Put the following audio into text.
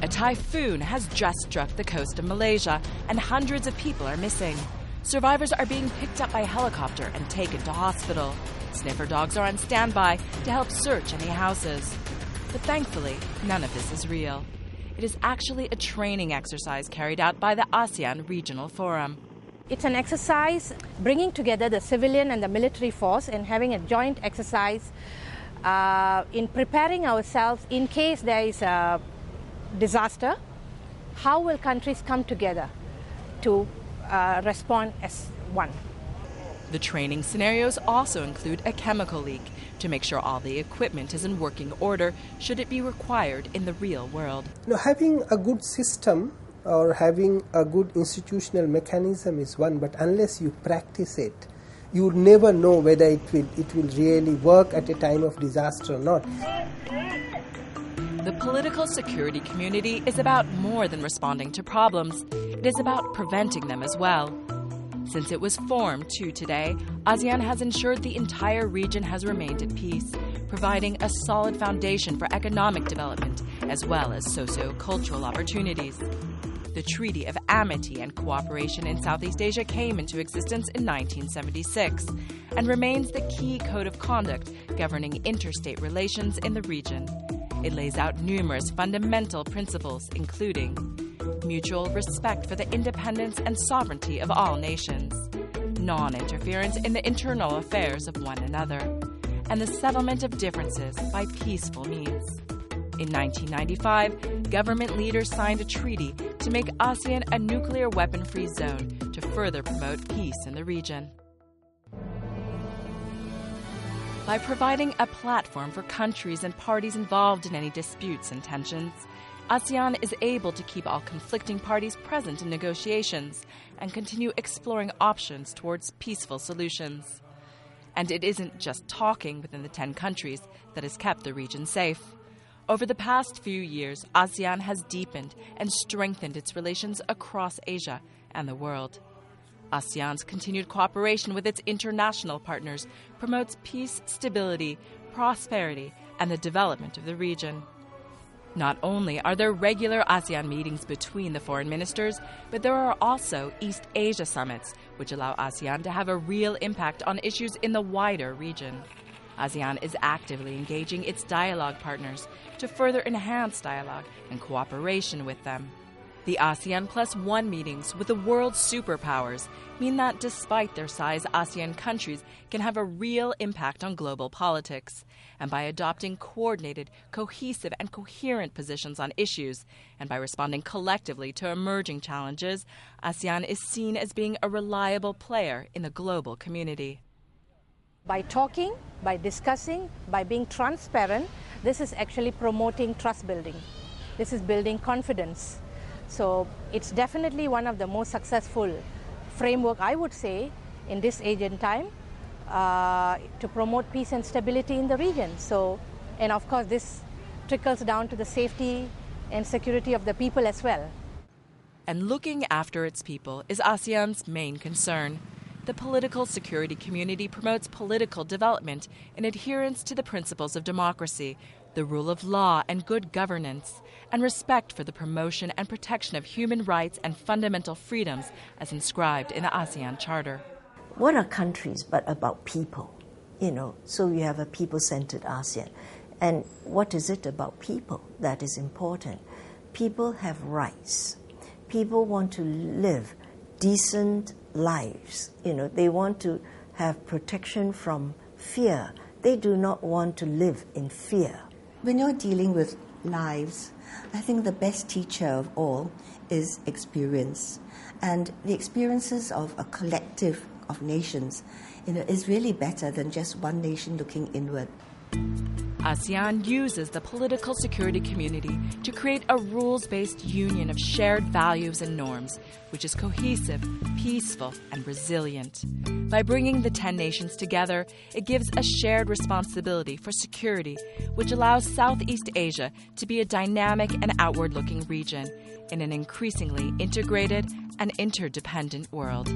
A typhoon has just struck the coast of Malaysia, and hundreds of people are missing. Survivors are being picked up by helicopter and taken to hospital. Sniffer dogs are on standby to help search any houses. But thankfully, none of this is real. It is actually a training exercise carried out by the ASEAN Regional Forum. It's an exercise bringing together the civilian and the military force and having a joint exercise in preparing ourselves in case there is a disaster. How will countries come together to respond as one? The training scenarios also include a chemical leak to make sure all the equipment is in working order should it be required in the real world. Having a good system or having a good institutional mechanism is one, but unless you practice it, you would never know whether it will really work at a time of disaster or not. The political security community is about more than responding to problems. It is about preventing them as well. Since it was formed to today, ASEAN has ensured the entire region has remained at peace, providing a solid foundation for economic development as well as socio-cultural opportunities. The Treaty of Amity and Cooperation in Southeast Asia came into existence in 1976 and remains the key code of conduct governing interstate relations in the region. It lays out numerous fundamental principles, including mutual respect for the independence and sovereignty of all nations, non-interference in the internal affairs of one another, and the settlement of differences by peaceful means. In 1995, government leaders signed a treaty to make ASEAN a nuclear weapon-free zone to further promote peace in the region. By providing a platform for countries and parties involved in any disputes and tensions, ASEAN is able to keep all conflicting parties present in negotiations and continue exploring options towards peaceful solutions. And it isn't just talking within the 10 countries that has kept the region safe. Over the past few years, ASEAN has deepened and strengthened its relations across Asia and the world. ASEAN's continued cooperation with its international partners promotes peace, stability, prosperity, and the development of the region. Not only are there regular ASEAN meetings between the foreign ministers, but there are also East Asia summits, which allow ASEAN to have a real impact on issues in the wider region. ASEAN is actively engaging its dialogue partners to further enhance dialogue and cooperation with them. The ASEAN Plus One meetings with the world's superpowers mean that despite their size, ASEAN countries can have a real impact on global politics. And by adopting coordinated, cohesive, and coherent positions on issues, and by responding collectively to emerging challenges, ASEAN is seen as being a reliable player in the global community. By talking, by discussing, by being transparent, this is actually promoting trust building. This is building confidence. So it's definitely one of the most successful framework, I would say, in this age and time to promote peace and stability in the region. So, and of course, this trickles down to the safety and security of the people as well. And looking after its people is ASEAN's main concern. The political security community promotes political development in adherence to the principles of democracy, the rule of law and good governance, and respect for the promotion and protection of human rights and fundamental freedoms as inscribed in the ASEAN Charter. What are countries but about people? So you have a people-centered ASEAN. And what is it about people that is important? People have rights. People want to live decent lives. They want to have protection from fear. They do not want to live in fear. When you're dealing with lives, I think the best teacher of all is experience. And the experiences of a collective of nations, is really better than just one nation looking inward. ASEAN uses the political security community to create a rules-based union of shared values and norms, which is cohesive, peaceful, and resilient. By bringing the 10 nations together, it gives a shared responsibility for security, which allows Southeast Asia to be a dynamic and outward-looking region in an increasingly integrated and interdependent world.